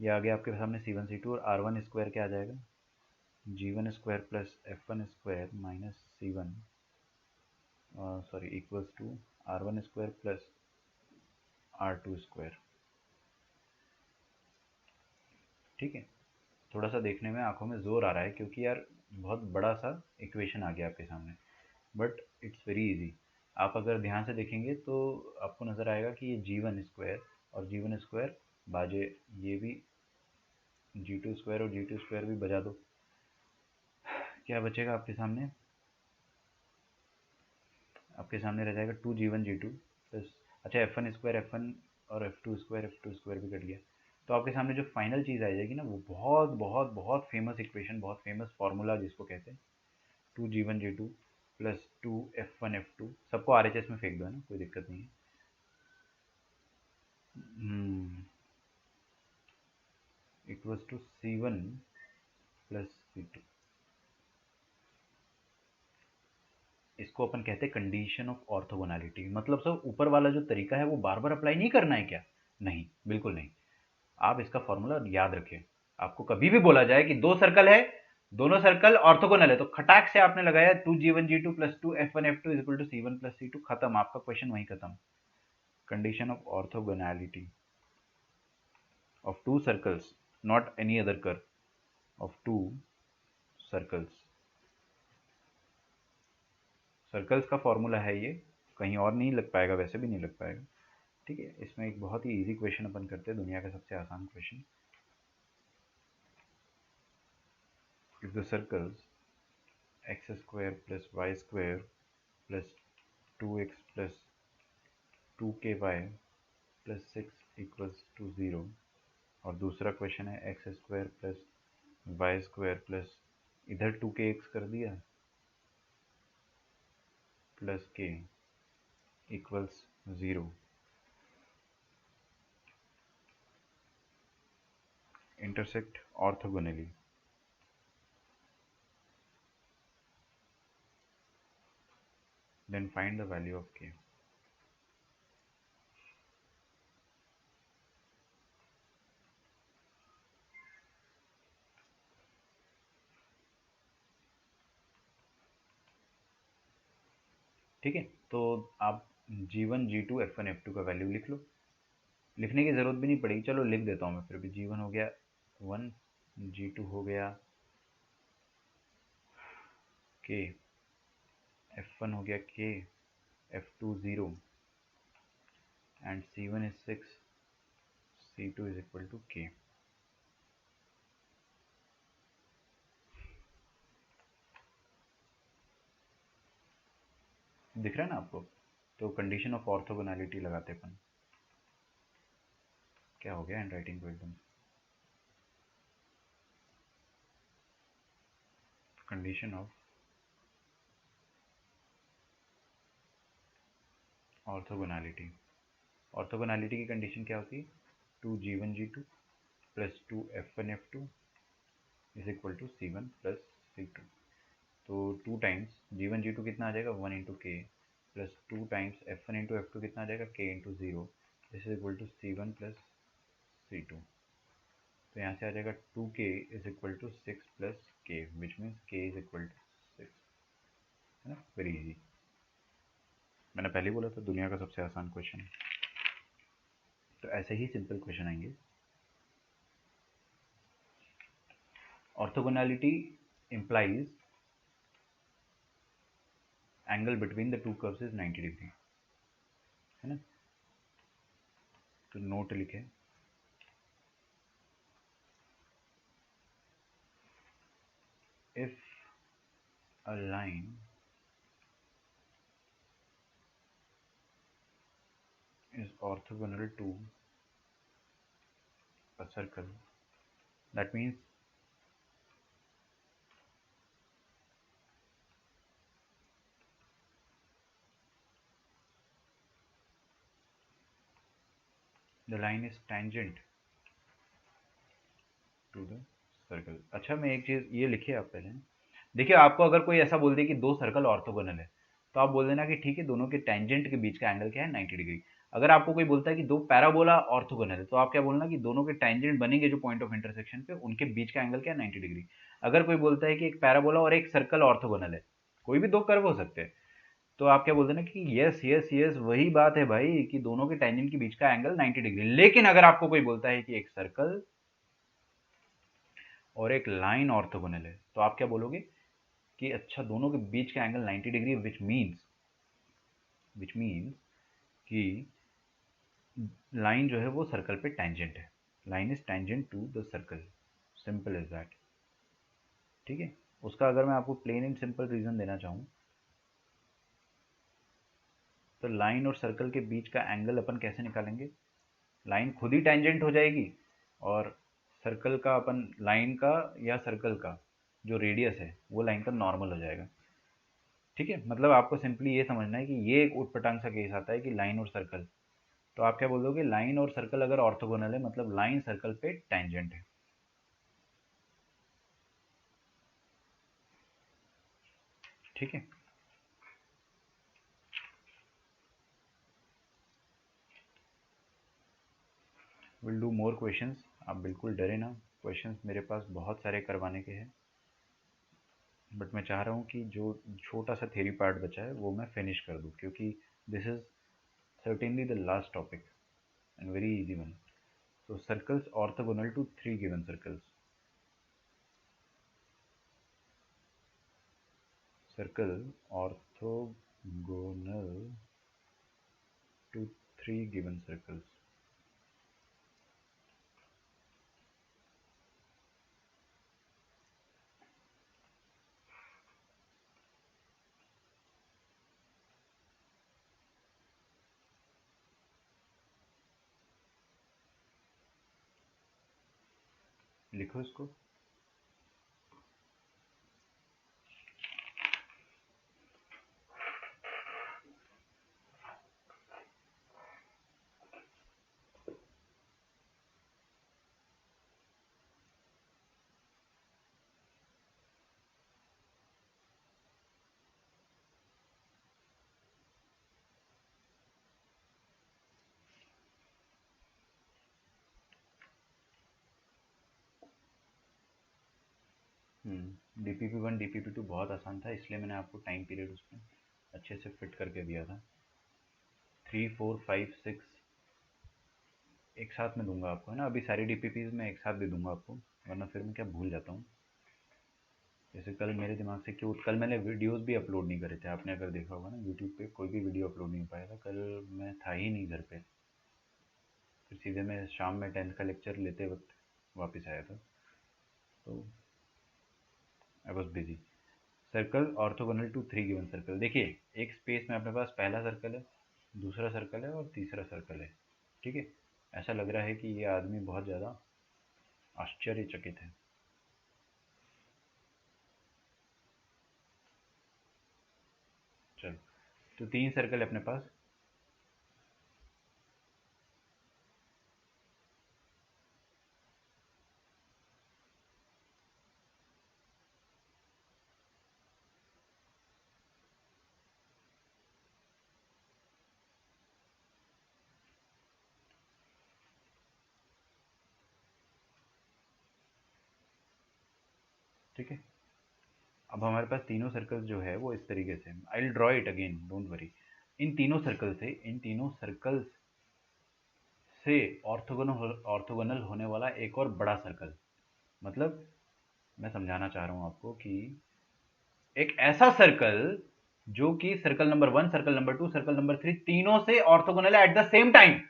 ये आ गया आपके सामने C1 C2, और R1 स्क्वायर क्या आ जाएगा, G1 square plus F1 square minus C1, sorry equals to R1 square plus R2 square. ठीक है, थोड़ा सा देखने में आंखों में जोर आ रहा है क्योंकि यार बहुत बड़ा सा इक्वेशन आ गया आपके सामने, बट इट्स वेरी इजी। आप अगर ध्यान से देखेंगे तो आपको नज़र आएगा कि ये G1 स्क्वायर और G1 स्क्वायर बाजे, ये भी G2 स्क्वायर और G2 स्क्वायर भी बजा दो, क्या बचेगा आपके सामने, आपके सामने रह जाएगा 2G1 G2 प्लस, अच्छा F1 स्क्वायर F1 और F2 स्क्वायर भी कट गया। तो आपके सामने जो फाइनल चीज़ आ जाएगी ना, वो बहुत बहुत बहुत फेमस इक्वेशन, बहुत फेमस फार्मूला जिसको कहते हैं 2G1 G2 plus 2F1 F2, सबको RHS में फेंक दो, है ना, कोई दिक्कत नहीं है। Equals to C1 plus C2, इसको अपन कहते हैं कंडीशन ऑफ ऑर्थोगोनैलिटी। मतलब सर ऊपर वाला जो तरीका है वो बार बार अप्लाई नहीं करना है क्या, नहीं बिल्कुल नहीं। आप इसका फॉर्मूला याद रखें, आपको कभी भी बोला जाए कि दो सर्कल है, दोनों सर्कल ऑर्थोगोनल है, तो खटाक से आपने लगाया 2G1 G2 plus 2F1 F2 is equal to C1 plus C2, खत्म, आपका क्वेश्चन वहीं खत्म। Condition of orthogonality of two circles, not any other curve, of two circles। Circles का फॉर्मूला है ये, कहीं और नहीं लग पाएगा, वैसे भी नहीं लग पाएगा। ठीक है, इसमें एक बहुत ही इजी क्वेश्चन अपन करते हैं, दुनिया का सबसे आसान question. If the circles x square plus y square plus 2x plus 2ky plus 6 equals to 0, और दूसरा क्वेश्चन है x square plus y square plus इधर 2kx कर दिया plus k equals 0, intersect orthogonally. Then find the value of k. ठीक है, तो आप g1 g2 f1 f2 का वैल्यू लिख लो। लिखने की ज़रूरत भी नहीं पड़ेगी, चलो लिख देता हूँ मैं फिर भी। g1 हो गया 1, g2 हो गया k, f1 हो गया k, f2 0 and c1 is 6, c2 is equal to k। दिख रहा है ना आपको? तो कंडीशन ऑफ ऑर्थोगोनैलिटी लगाते अपन। क्या हो गया हैंड राइटिंग को एकदम? Condition of orthogonality. ऑर्थोगोनैलिटी की कंडीशन क्या होती है? 2g1 g2 plus 2f1 f2 is equal to c1 plus c2। तो 2 टाइम्स g1 g2 कितना आ जाएगा? 1 इंटू के plus 2 times f1 into f2 कितना आ जाएगा? k into 0। This is equal to c1 plus c2। तो यहाँ से आ जाएगा 2k is equal to 6 plus k, which means k is equal to 6, है ना? Very easy. मैंने पहले ही बोला था दुनिया का सबसे आसान क्वेश्चन। तो ऐसे ही सिंपल क्वेश्चन आएंगे। Orthogonality implies angle between the two curves is 90 degree, है ना? तो नोट लिखे, if a line is orthogonal to a circle, that means the line is tangent to the circle. अच्छा, मैं एक चीज ये लिखिए आप पहले। देखिए, आपको अगर कोई ऐसा बोल दे कि दो सर्कल ऑर्थोगोनल है, तो आप बोल देना कि ठीक है, दोनों के टेंजेंट के बीच का एंगल क्या है? 90 डिग्री। अगर आपको कोई बोलता है कि दो पैराबोला ऑर्थोगोनल है, तो आप क्या बोलना कि दोनों के टेंजेंट बनेंगे जो पॉइंट ऑफ इंटरसेक्शन पे, उनके बीच का एंगल क्या है? 90 डिग्री। अगर कोई बोलता है कि एक पैराबोला और एक सर्कल ऑर्थोगोनल है, कोई भी दो कर्व हो सकते हैं, तो आप क्या बोलते हैं ना कि यस यस यस, वही बात है भाई कि दोनों के टेंजेंट के बीच का एंगल 90 डिग्री। लेकिन अगर आपको कोई बोलता है कि एक सर्कल और एक लाइन ऑर्थोगोनल है, तो आप क्या बोलोगे कि अच्छा, दोनों के बीच का एंगल 90 डिग्री, विच मीन्स कि लाइन जो है वो सर्कल पे टेंजेंट है। Line is tangent to the circle, simple is that. ठीक है, उसका अगर मैं आपको प्लेन एंड सिंपल रीजन देना चाहूँ, तो लाइन और सर्कल के बीच का एंगल अपन कैसे निकालेंगे? लाइन खुद ही टेंजेंट हो जाएगी और सर्कल का अपन, लाइन का या सर्कल का जो रेडियस है वो लाइन का नॉर्मल हो जाएगा। ठीक है, मतलब आपको सिंपली ये समझना है कि ये एक ऊटपटांग सा केस आता है कि लाइन और सर्कल, तो आप क्या बोल दोगे? लाइन और सर्कल अगर ऑर्थोगोनल है, मतलब लाइन सर्कल पे टेंजेंट है। ठीक है, विल डू मोर क्वेश्चंस, आप बिल्कुल डरे ना। क्वेश्चंस मेरे पास बहुत सारे करवाने के हैं, बट मैं चाह रहा हूँ कि जो छोटा सा थ्योरी पार्ट बचा है वो मैं फिनिश कर दूँ, क्योंकि this is certainly the last topic and very easy one. So circles orthogonal to three given circles. Circle orthogonal to three given circles. लिखो इसको। DPP1 DPP2 बहुत आसान था, इसलिए मैंने आपको टाइम पीरियड उसमें अच्छे से फिट करके दिया था। 3 4 5 6 एक साथ में दूंगा आपको, है ना। अभी सारी DPPs में एक साथ दे दूंगा आपको, वरना फिर मैं क्या भूल जाता हूँ। जैसे कल मेरे दिमाग से क्यों, कल मैंने वीडियोस भी अपलोड नहीं करे थे, आपने अगर देखा होगा ना यूट्यूब पे कोई भी वीडियो अपलोड नहीं हो पाया था कल। मैं था ही नहीं घर पे, फिर सीधे मैं शाम में 10th का लेक्चर लेते वक्त वापस आया था, तो I was busy. Circle orthogonal to 3 given circle. देखिए एक स्पेस में अपने पास पहला सर्कल है, दूसरा सर्कल है और तीसरा सर्कल है, ठीक है। ऐसा लग रहा है कि ये आदमी बहुत ज़्यादा आश्चर्यचकित है। चलो, तो 3 सर्कल है अपने पास। ठीक है, अब हमारे पास तीनों सर्कल्स जो है वो इस तरीके से, I will draw it again, don't worry. इन तीनों सर्कल्स से ऑर्थोगोनल होने वाला एक और बड़ा सर्कल, मतलब मैं समझाना चाह रहा हूँ आपको कि एक ऐसा सर्कल जो कि circle number 1, circle number 2, circle number 3 तीनों से ऑर्थोगोनल है एट द सेम टाइम।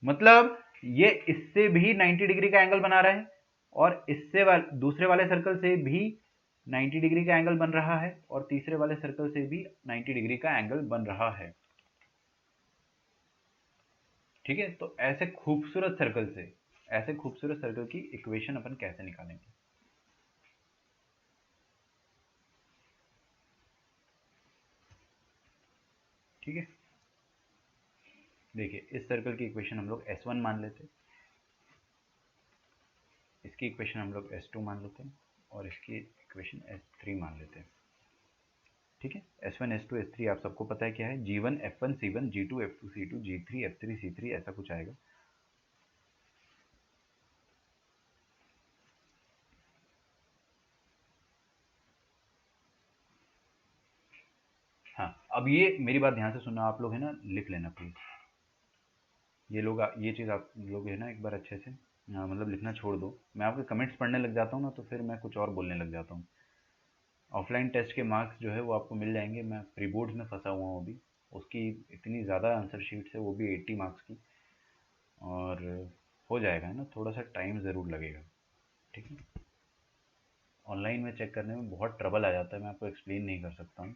मतलब ये इससे भी 90 डिग्री का एंगल बना रहा है और दूसरे वाले सर्कल से भी 90 डिग्री का एंगल बन रहा है और तीसरे वाले सर्कल से भी 90 डिग्री का एंगल बन रहा है। ठीक है, तो ऐसे खूबसूरत सर्कल की इक्वेशन अपन कैसे निकालेंगे। ठीक है, देखिए इस सर्कल की इक्वेशन हम लोग S1 मान लेते हैं, इसकी इक्वेशन हम लोग S2 मान लेते हैं और इसकी इक्वेशन S3 मान लेते हैं। ठीक है, S1 S2 S3 आप सबको पता है क्या है, G1 F1 C1 G2 F2 C2 G3 F3 C3 ऐसा कुछ आएगा। हाँ, अब ये मेरी बात ध्यान से सुनना आप लोग, है ना, लिख लेना प्लीज़। ये चीज़ आप लोग, है ना, एक बार अच्छे से मतलब लिखना छोड़ दो। मैं आपके कमेंट्स पढ़ने लग जाता हूँ ना, तो फिर मैं कुछ और बोलने लग जाता हूँ। ऑफलाइन टेस्ट के मार्क्स जो है वो आपको मिल जाएंगे, मैं प्री बोर्ड्स में फंसा हुआ हूँ अभी, उसकी इतनी ज़्यादा आंसर शीट्स है, वो भी 80 मार्क्स की, और हो जाएगा, है ना, थोड़ा सा टाइम ज़रूर लगेगा। ठीक है, ऑनलाइन में चेक करने में बहुत ट्रबल आ जाता है, मैं आपको एक्सप्लेन नहीं कर सकता हूँ।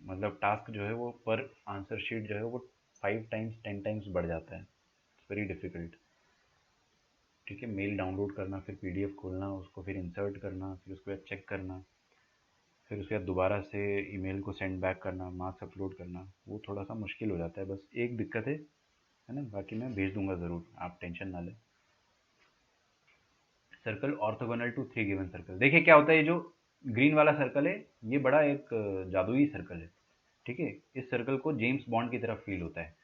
मतलब टास्क जो है वो पर आंसर शीट जो है वो 5 टाइम्स 10 टाइम्स बढ़ जाता है, इट्स वेरी डिफ़िकल्ट। ठीक है, मेल डाउनलोड करना, फिर पीडीएफ खोलना, उसको फिर इंसर्ट करना, फिर उसके बाद चेक करना, फिर उसके बाद दोबारा से ईमेल को सेंड बैक करना, मार्क्स अपलोड करना, वो थोड़ा सा मुश्किल हो जाता है। बस एक दिक्कत है ना, बाकी मैं भेज दूंगा ज़रूर, आप टेंशन ना लें। Circle orthogonal to 3 given circle. देखिए क्या होता है, ये जो ग्रीन वाला सर्कल है ये बड़ा एक जादुई सर्कल है। ठीक है, इस सर्कल को जेम्स बॉन्ड की तरफ फील होता है।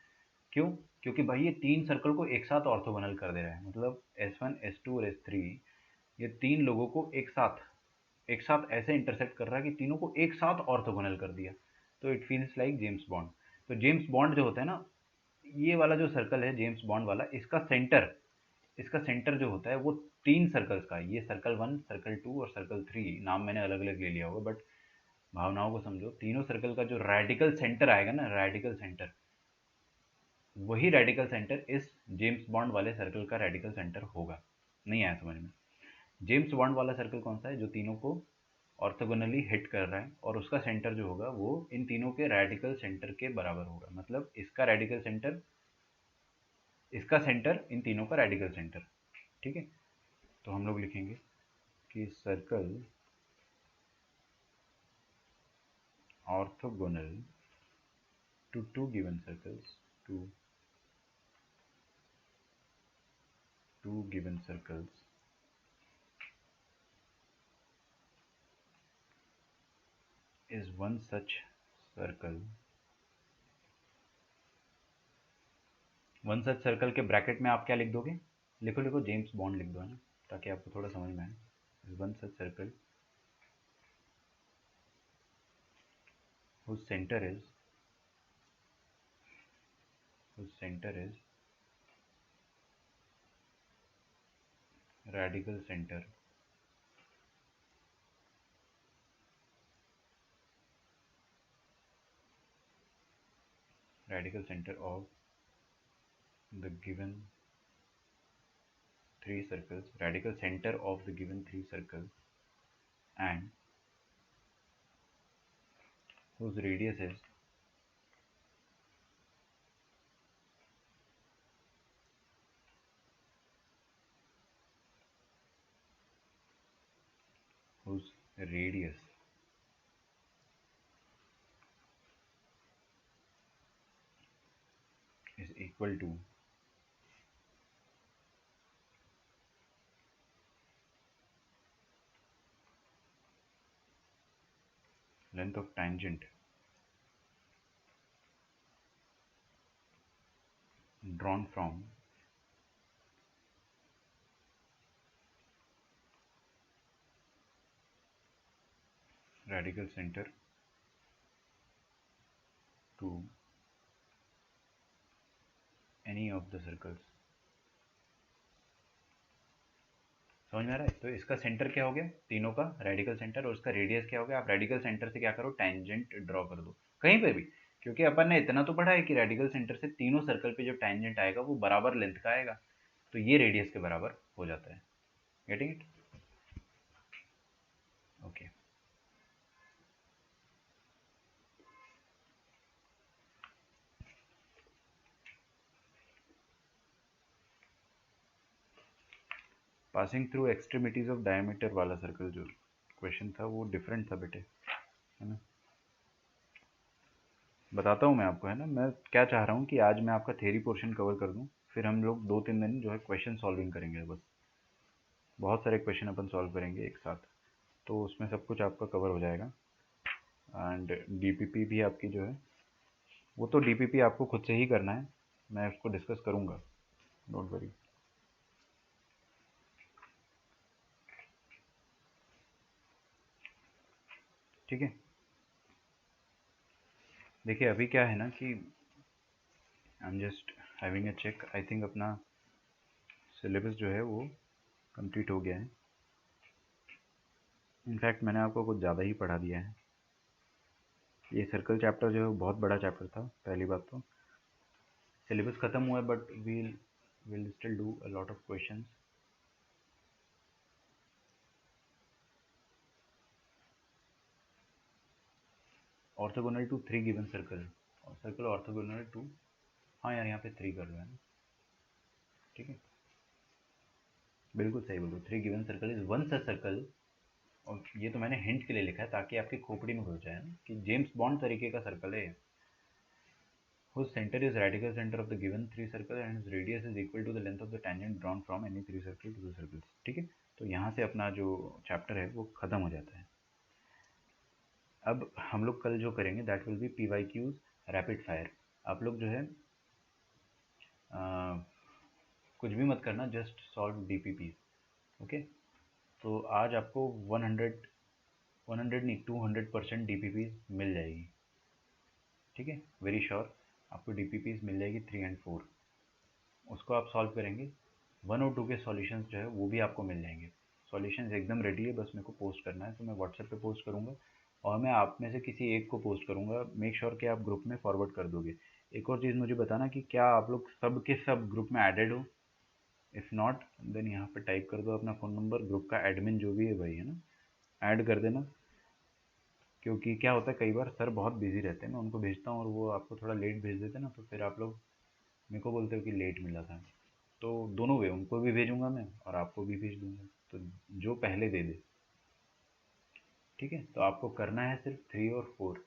क्यों? क्योंकि भाई ये 3 सर्कल को एक साथ ऑर्थोगोनल कर दे रहा है, मतलब S1 S2 और S3, ये 3 लोगों को एक साथ ऐसे इंटरसेक्ट कर रहा है कि तीनों को एक साथ ऑर्थोगोनल कर दिया, तो it feels like James bond. तो जेम्स बॉन्ड जो होता है ना, ये वाला जो सर्कल है जेम्स बॉन्ड वाला, इसका सेंटर जो होता है वो 3 सर्कल्स का, ये सर्कल 1, सर्कल 2 और सर्कल 3, नाम मैंने अलग अलग ले लिया होगा, बट भावनाओं को समझो। तीनों सर्कल का जो रेडिकल सेंटर आएगा ना, रेडिकल सेंटर, वही रेडिकल सेंटर इस जेम्स बॉन्ड वाले सर्कल का रेडिकल सेंटर होगा। नहीं आया समझ में? जेम्स बॉन्ड वाला सर्कल कौन सा है, जो तीनों को ऑर्थोगोनली हिट कर रहा है, और उसका सेंटर जो होगा वो इन तीनों के रेडिकल सेंटर के बराबर होगा, मतलब इसका सेंटर इन तीनों का रेडिकल सेंटर। ठीक है, तो हम लोग लिखेंगे कि circle orthogonal to two given circles is one such circle. One such circle के ब्रैकेट में आप क्या लिख दोगे? लिखो लिखो, जेम्स बॉन्ड लिख दो, है ना, ताकि आपको थोड़ा समझ में आए. One such circle whose center is radical center of the given three circles, radical center of the given three circles, and whose radius is is equal to length of tangent drawn from radical center to any of the circles. समझ में आ रहा है? तो इसका सेंटर क्या हो गया, तीनों का रेडिकल सेंटर, और उसका रेडियस क्या हो गया. आप रेडिकल सेंटर से क्या करो, टैंजेंट ड्रॉ कर दो कहीं पे भी, क्योंकि अपन ने इतना तो पढ़ा है कि रेडिकल सेंटर से तीनों सर्कल पे जो टैंजेंट आएगा वो बराबर लेंथ का आएगा, तो ये रेडियस के बराबर हो जाता है. Getting it? Okay. Passing through extremities of diameter वाला सर्कल जो क्वेश्चन था वो डिफरेंट था बेटे, है ना. बताता हूँ मैं आपको, है ना, मैं क्या चाह रहा हूँ कि आज मैं आपका थ्योरी पोर्शन कवर कर दूँ, फिर हम लोग 2-3 दिन जो है क्वेश्चन सॉल्विंग करेंगे. बस बहुत सारे क्वेश्चन अपन सॉल्व करेंगे एक साथ, तो उसमें सब कुछ आपका कवर हो जाएगा. एंड डीपीपी भी आपकी जो है, वो तो डीपीपी आपको खुद से ही करना है, मैं उसको डिस्कस करूँगा, डोंट वरी. ठीक है. देखिए अभी क्या है ना कि I am just having a check, I think अपना सिलेबस जो है वो कंप्लीट हो गया है. इनफैक्ट मैंने आपको कुछ ज़्यादा ही पढ़ा दिया है. ये सर्कल चैप्टर जो है बहुत बड़ा चैप्टर था. पहली बात तो सिलेबस ख़त्म हुआ है, but we'll still do a lot of questions. Orthogonal to three given circle, और सर्कल ऑर्थोगोनल टू, हाँ यार यहाँ पे थ्री कर लो, है ना. ठीक है, बिल्कुल सही बोलो. Three given circle is one such circle, और ये तो मैंने हिंट के लिए लिखा है ताकि आपकी खोपड़ी में घुस जाए ना कि जेम्स बॉन्ड तरीके का सर्कल है. whose center is radical center of the given three circle and whose radius is equal to the length of the tangent drawn from any three circle to the circles. ठीक है, तो यहाँ से अपना जो चैप्टर है वो ख़त्म हो जाता है. अब हम लोग कल जो करेंगे that will be PYQs rapid fire. आप लोग जो है कुछ भी मत करना, जस्ट सॉल्व DPP. ओके, तो आज आपको 100 नहीं 200% DPP मिल जाएगी. ठीक है, वेरी श्योर आपको DPP मिल जाएगी 3 और 4. उसको आप सॉल्व करेंगे. 1 और 2 के सॉल्यूशंस जो है वो भी आपको मिल जाएंगे. सॉल्यूशंस एकदम रेडी है, बस मेरे को पोस्ट करना है, तो मैं व्हाट्सएप पे पोस्ट करूँगा और मैं आप में से किसी एक को पोस्ट करूँगा. मेक श्योर कि आप ग्रुप में फॉरवर्ड कर दोगे. एक और चीज़ मुझे बताना कि क्या आप लोग सब के सब ग्रुप में एडेड हो. इफ़ नॉट देन यहाँ पे टाइप कर दो अपना फ़ोन नंबर, ग्रुप का एडमिन जो भी है भाई, है ना, ऐड कर देना. क्योंकि क्या होता है कई बार सर बहुत बिजी रहते हैं, मैं उनको भेजता हूँ और वो आपको थोड़ा लेट भेज देते हैं ना, तो फिर आप लोग मेरे को बोलते हो कि लेट मिला था. तो दोनों वे, उनको भी भेजूंगा मैं और आपको भी भेज दूंगा, तो जो पहले दे दे। ठीक है, तो आपको करना है सिर्फ 3 और 4।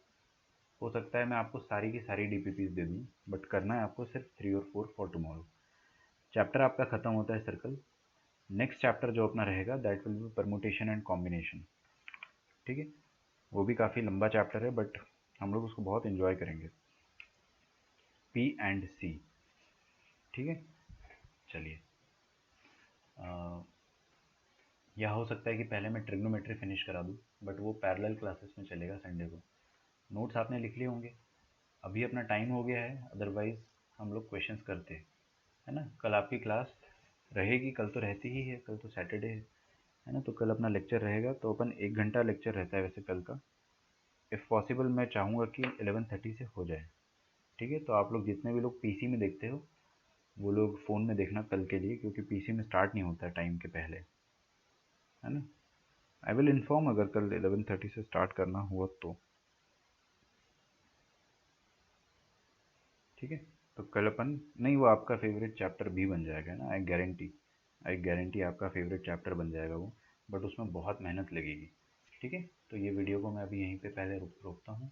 हो सकता है मैं आपको सारी की सारी डीपीपीस दे दूँ, बट करना है आपको सिर्फ 3 और 4 फॉर टुमारो। चैप्टर आपका खत्म होता है सर्कल। नेक्स्ट चैप्टर जो अपना रहेगा that will be permutation and combination. ठीक है, वो भी काफ़ी लंबा चैप्टर है, बट हम लोग उसको बहुत इन्जॉय करेंगे। पी एंड सी। ठीक है, चलिए। या हो सकता है कि पहले मैं ट्रिग्नोमेट्री फिनिश करा दूँ, बट वो पैरेलल क्लासेस में चलेगा संडे को। नोट्स आपने लिख लिए होंगे। अभी अपना टाइम हो गया है, अदरवाइज़ हम लोग क्वेश्चंस करते हैं, है ना। कल आपकी क्लास रहेगी, कल तो रहती ही है, कल तो सैटरडे है ना। तो कल अपना लेक्चर रहेगा, तो अपन 1 घंटा लेक्चर रहता है वैसे कल का। इफ़ पॉसिबल मैं चाहूँगा कि 11:30 से हो जाए। ठीक है, तो आप लोग जितने भी लोग पीसी में देखते हो वो लोग फ़ोन में देखना कल के लिए, क्योंकि पीसी में स्टार्ट नहीं होता है टाइम के पहले, है ना। आई विल इन्फॉर्म अगर कल 11:30 से स्टार्ट करना हुआ तो। ठीक है, तो कल अपन, नहीं वो आपका फेवरेट चैप्टर भी बन जाएगा ना, आई गारंटी आपका फेवरेट चैप्टर बन जाएगा वो, बट उसमें बहुत मेहनत लगेगी। ठीक है, तो ये वीडियो को मैं अभी यहीं पे पहले रोकता हूँ।